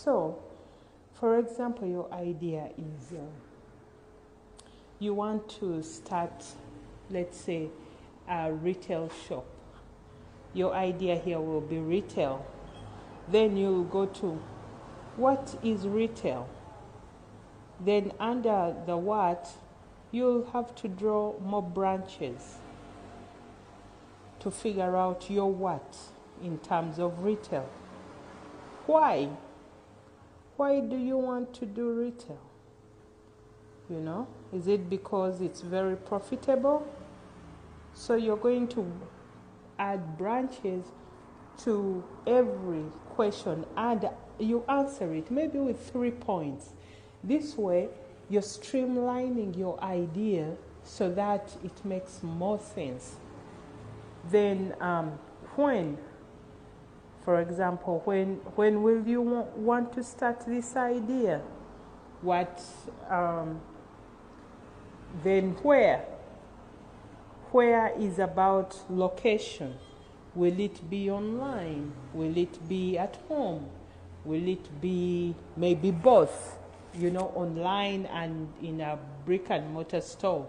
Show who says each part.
Speaker 1: So, for example, your idea is you want to start, let's say, a retail shop. Your idea here will be retail. Then you'll go to what is retail. Then under the what, you'll have to draw more branches to figure out your what in terms of retail. Why? Why do you want to do retail? You know, is it because it's very profitable? So you're going to add branches to every question and you answer it maybe with 3 points. This way, you're streamlining your idea so that it makes more sense. Then when, for example, when will you want to start this idea? What, then where? Where is about location. Will it be online? Will it be at home? Will it be maybe both, you know, online and in a brick and mortar store?